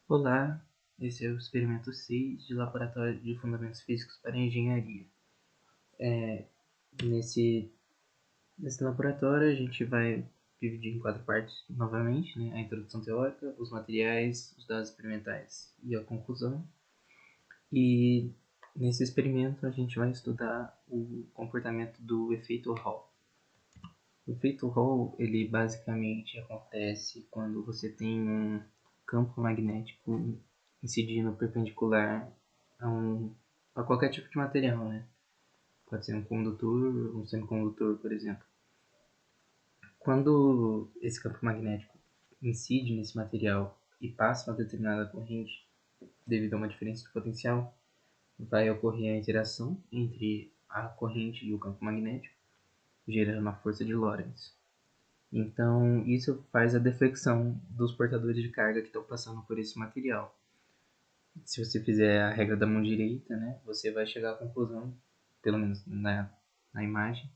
Olá, esse é o experimento 6 de Laboratório de Fundamentos Físicos para Engenharia. Nesse, nesse laboratório a gente vai dividir em 4 partes novamente, né? A introdução teórica, os materiais, os dados experimentais e a conclusão. E nesse experimento a gente vai estudar o comportamento do efeito Hall. O efeito Hall, ele basicamente acontece quando você tem um campo magnético incidindo perpendicular a qualquer tipo de material, né? Pode ser um condutor, um semicondutor, por exemplo. Quando esse campo magnético incide nesse material e passa uma determinada corrente, devido a uma diferença de potencial, vai ocorrer a interação entre a corrente e o campo magnético, gerando a força de Lorentz. Então, isso faz a deflexão dos portadores de carga que estão passando por esse material. Se você fizer a regra da mão direita, né, você vai chegar à conclusão, pelo menos na imagem,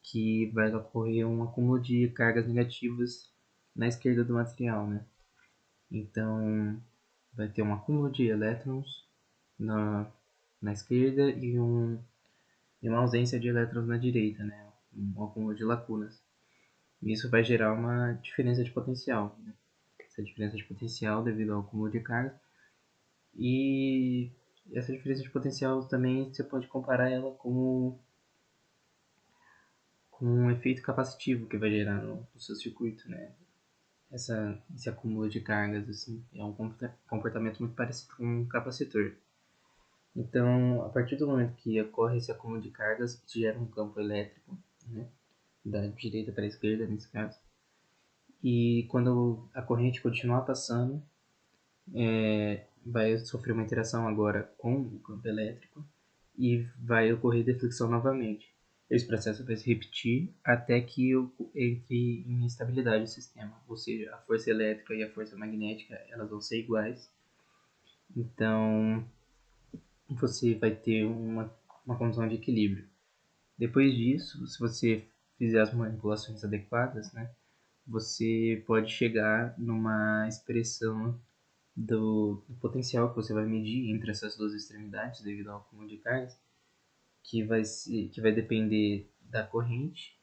que vai ocorrer um acúmulo de cargas negativas na esquerda do material, né? Então, vai ter um acúmulo de elétrons na esquerda e uma ausência de elétrons na direita, né? Um acúmulo de lacunas. E isso vai gerar uma diferença de potencial, né? Essa diferença de potencial devido ao acúmulo de carga. E essa diferença de potencial também você pode comparar ela com um efeito capacitivo que vai gerar no seu circuito, né? Esse acúmulo de cargas assim, é um comportamento muito parecido com um capacitor. Então, a partir do momento que ocorre esse acúmulo de cargas, gera um campo elétrico, né? Da direita para a esquerda, nesse caso. E quando a corrente continuar passando, vai sofrer uma interação agora com o campo elétrico e vai ocorrer deflexão novamente. Esse processo vai se repetir até que entre em estabilidade o sistema, ou seja, a força elétrica e a força magnética elas vão ser iguais. Então você vai ter uma condição de equilíbrio. Depois disso, se você fizer as manipulações adequadas, né, você pode chegar numa expressão do potencial que você vai medir entre essas duas extremidades devido ao acúmulo de cargas, que vai depender da corrente,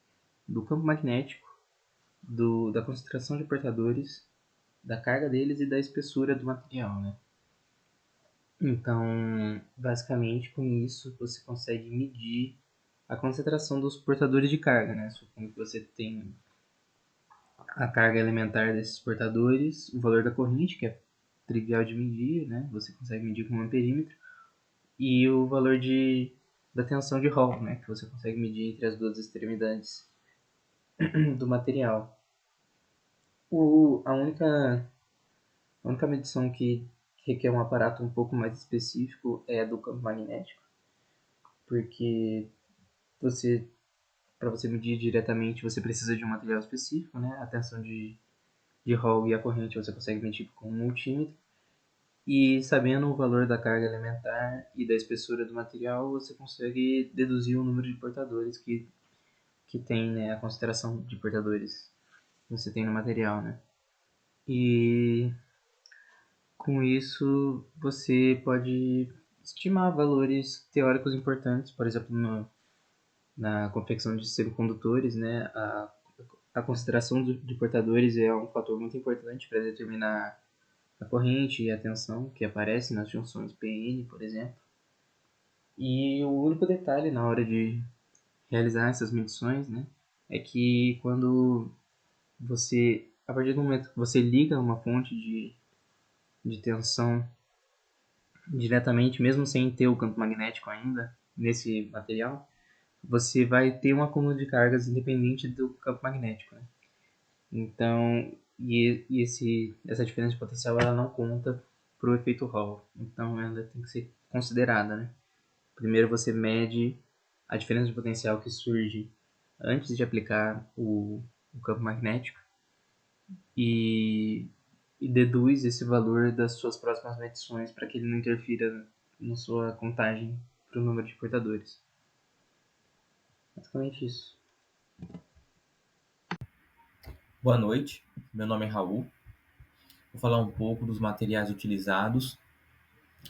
do campo magnético, da concentração de portadores, da carga deles e da espessura do material, né? Então, basicamente, com isso você consegue medir a concentração dos portadores de carga, né? Supondo que você tem a carga elementar desses portadores, o valor da corrente, que é trivial de medir, né? Você consegue medir com um amperímetro, e o valor da tensão de Hall, né? Que você consegue medir entre as duas extremidades do material. O, a única medição que requer um aparato um pouco mais específico é a do campo magnético, porque você para você medir diretamente você precisa de um material específico, né? A tensão de Hall e a corrente você consegue medir com um multímetro. E sabendo o valor da carga elementar e da espessura do material, você consegue deduzir o número de portadores que tem, né, a concentração de portadores que você tem no material, né? E com isso você pode estimar valores teóricos importantes, por exemplo, na confecção de semicondutores, né? A concentração de portadores é um fator muito importante para determinar a corrente e a tensão que aparece nas junções PN, por exemplo. E o único detalhe na hora de realizar essas medições, né, é que quando a partir do momento que você liga uma fonte de tensão diretamente, mesmo sem ter o campo magnético ainda nesse material, você vai ter um acúmulo de cargas independente do campo magnético, né? Então, essa diferença de potencial ela não conta para o efeito Hall. Então, ela tem que ser considerada, né? Primeiro você mede a diferença de potencial que surge antes de aplicar o campo magnético e, e deduz esse valor das suas próximas medições para que ele não interfira na sua contagem para o número de portadores. Basicamente isso. Boa noite, meu nome é Raul. Vou falar um pouco dos materiais utilizados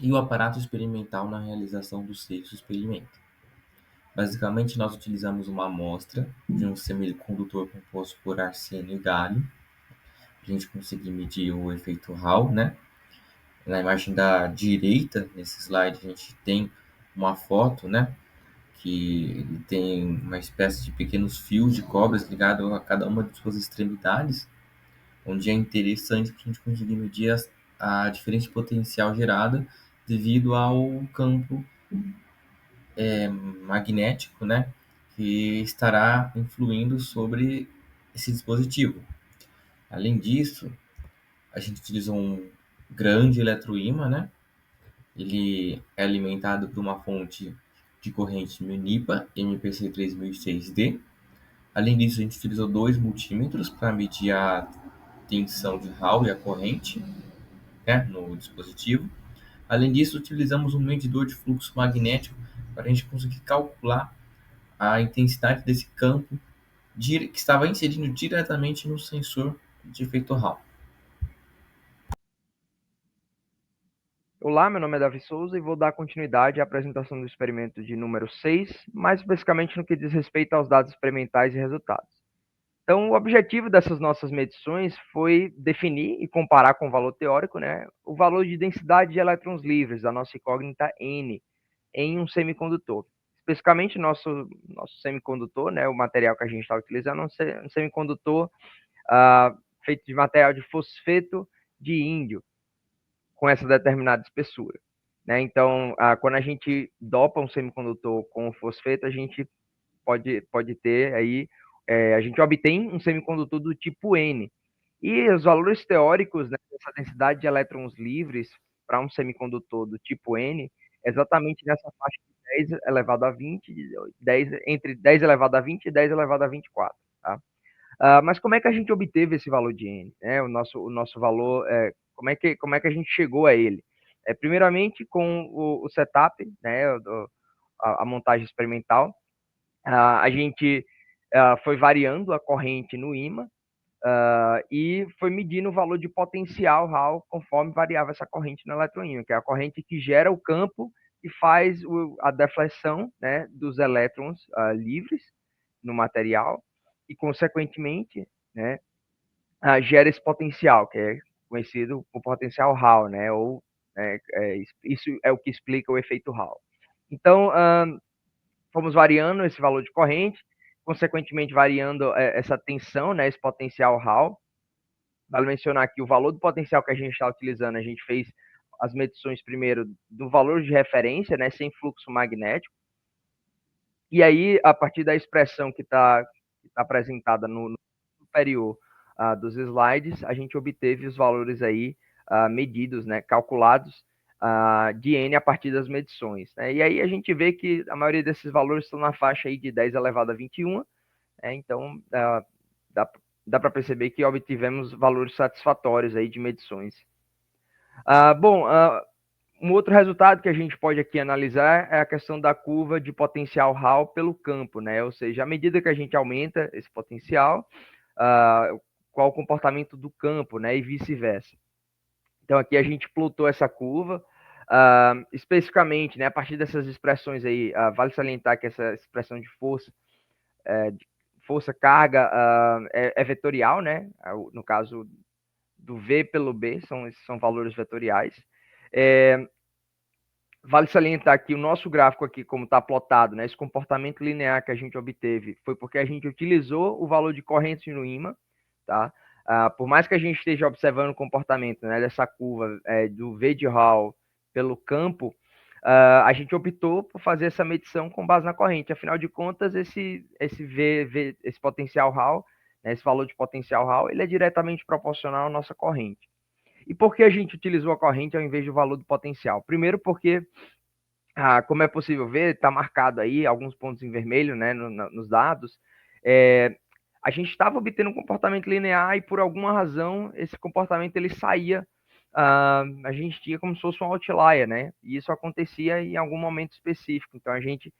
e o aparato experimental na realização do sexto experimento. Basicamente, nós utilizamos uma amostra de um semicondutor composto por arsênio e galho, para a gente conseguir medir o efeito Hall, né? Na imagem da direita, nesse slide, a gente tem uma foto, né? Que ele tem uma espécie de pequenos fios de cobre ligados a cada uma de suas extremidades, onde é interessante para a gente conseguir medir a diferença potencial gerada devido ao campo magnético, né, que estará influindo sobre esse dispositivo. Além disso, a gente utiliza um grande eletroímã, né? Ele é alimentado por uma fonte de corrente MIPA MPC3006D. Além disso, a gente utilizou dois multímetros para medir a tensão de Hall e a corrente, né, no dispositivo. Além disso, utilizamos um medidor de fluxo magnético para a gente conseguir calcular a intensidade desse campo que estava inserindo diretamente no sensor de efeito Hall. Olá, meu nome é Davi Souza e vou dar continuidade à apresentação do experimento de número 6, mais especificamente no que diz respeito aos dados experimentais e resultados. Então, o objetivo dessas nossas medições foi definir e comparar com o valor teórico, né, o valor de densidade de elétrons livres, da nossa incógnita N, em um semicondutor. Especificamente, nosso semicondutor, né, o material que a gente está utilizando, é um semicondutor feito de material de fosfeto de índio, com essa determinada espessura. Né? Então, quando a gente dopa um semicondutor com fosfeto, a gente pode ter aí, a gente obtém um semicondutor do tipo N. E os valores teóricos, né, dessa densidade de elétrons livres para um semicondutor do tipo N, é exatamente nessa faixa de 10 elevado a 20, 10, entre 10 elevado a 20 e 10 elevado a 24. Tá? Mas como é que a gente obteve esse valor de N? Né? O nosso valor, como é que a gente chegou a ele? Primeiramente, com o setup, né, a montagem experimental, a gente foi variando a corrente no ímã e foi medindo o valor de potencial Hall conforme variava essa corrente no eletroímã, que é a corrente que gera o campo e faz a deflexão, né, dos elétrons livres no material e, consequentemente, né, gera esse potencial, que é conhecido por potencial Hall, né, ou isso é o que explica o efeito Hall. Então, fomos variando esse valor de corrente, consequentemente variando essa tensão, né, esse potencial Hall. Vale mencionar que o valor do potencial que a gente está utilizando, a gente fez as medições primeiro do valor de referência, né, sem fluxo magnético, e aí, a partir da expressão que está apresentada no superior dos slides, a gente obteve os valores aí medidos, né, calculados de N a partir das medições. Né? E aí a gente vê que a maioria desses valores estão na faixa aí de 10 elevado a 21, né? Então dá, dá para perceber que obtivemos valores satisfatórios aí de medições. Bom, um outro resultado que a gente pode aqui analisar é a questão da curva de potencial Hall pelo campo, né? Ou seja, à medida que a gente aumenta esse potencial, qual o comportamento do campo, né? E vice-versa. Então aqui a gente plotou essa curva, especificamente, né? A partir dessas expressões aí, vale salientar que essa expressão de força carga é vetorial, né? No caso do V pelo B, são valores vetoriais. Vale salientar que o nosso gráfico aqui, como está plotado, né, esse comportamento linear que a gente obteve, foi porque a gente utilizou o valor de corrente no ímã, tá? Por mais que a gente esteja observando o comportamento, né, dessa curva do V de Hall pelo campo, a gente optou por fazer essa medição com base na corrente. Afinal de contas, esse potencial Hall, né, esse valor de potencial Hall, ele é diretamente proporcional à nossa corrente. E por que a gente utilizou a corrente ao invés do valor do potencial? Primeiro porque, como é possível ver, está marcado aí alguns pontos em vermelho, né, nos dados, a gente estava obtendo um comportamento linear e por alguma razão esse comportamento ele saía, a gente tinha como se fosse um outlier, né, e isso acontecia em algum momento específico. Então a gente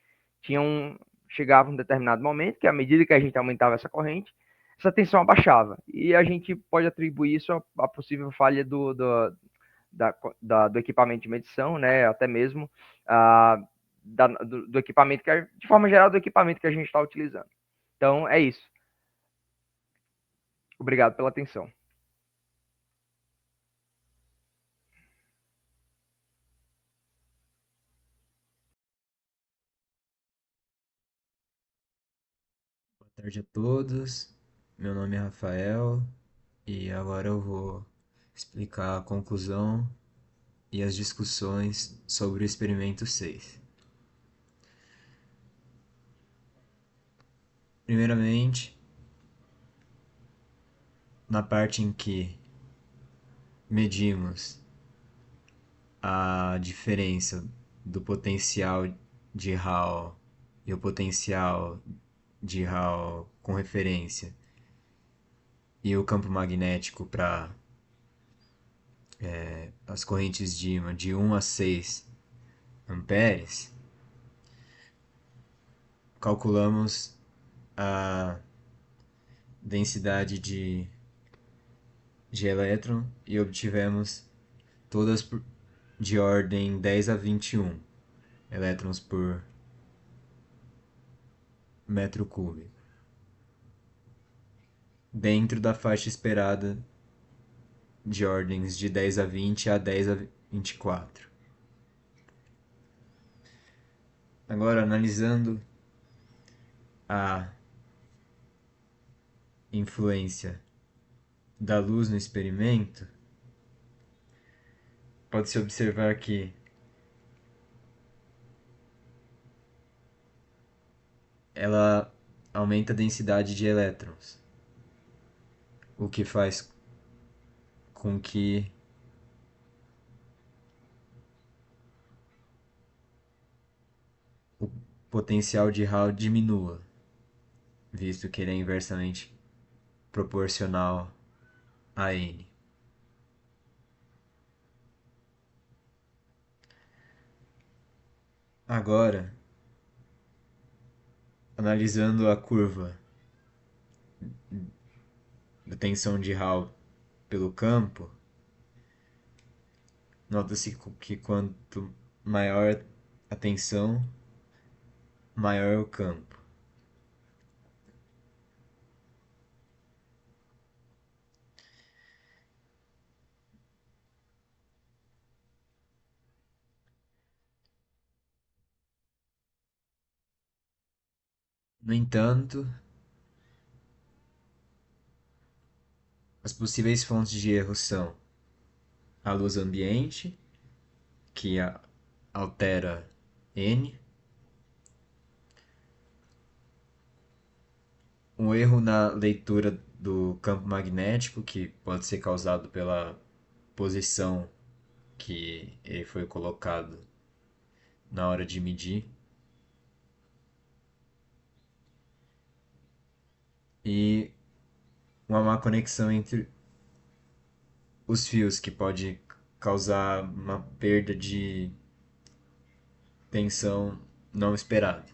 chegava um determinado momento que à medida que a gente aumentava essa corrente, essa tensão abaixava. E a gente pode atribuir isso à possível falha do equipamento de medição, né? Até mesmo do equipamento de forma geral, do equipamento que a gente está utilizando. Então, é isso. Obrigado pela atenção. Boa tarde a todos. Meu nome é Rafael e agora eu vou explicar a conclusão e as discussões sobre o experimento 6. Primeiramente, na parte em que medimos a diferença do potencial de Hall e o potencial de Hall com referência e o campo magnético para as correntes de ímã de 1 a 6 amperes, calculamos a densidade de elétron e obtivemos todas de ordem 10 a 21 elétrons por metro cúbico, dentro da faixa esperada de ordens de 10 a 20 a 10 a 24. Agora, analisando a influência da luz no experimento, pode-se observar que ela aumenta a densidade de elétrons, o que faz com que o potencial de Hall diminua, visto que ele é inversamente proporcional a N. Agora, analisando a curva da tensão de Hall pelo campo, nota-se que quanto maior a tensão, maior é o campo. No entanto, as possíveis fontes de erro são a luz ambiente, que altera N, um erro na leitura do campo magnético, que pode ser causado pela posição que ele foi colocado na hora de medir, e uma má conexão entre os fios, que pode causar uma perda de tensão não esperada.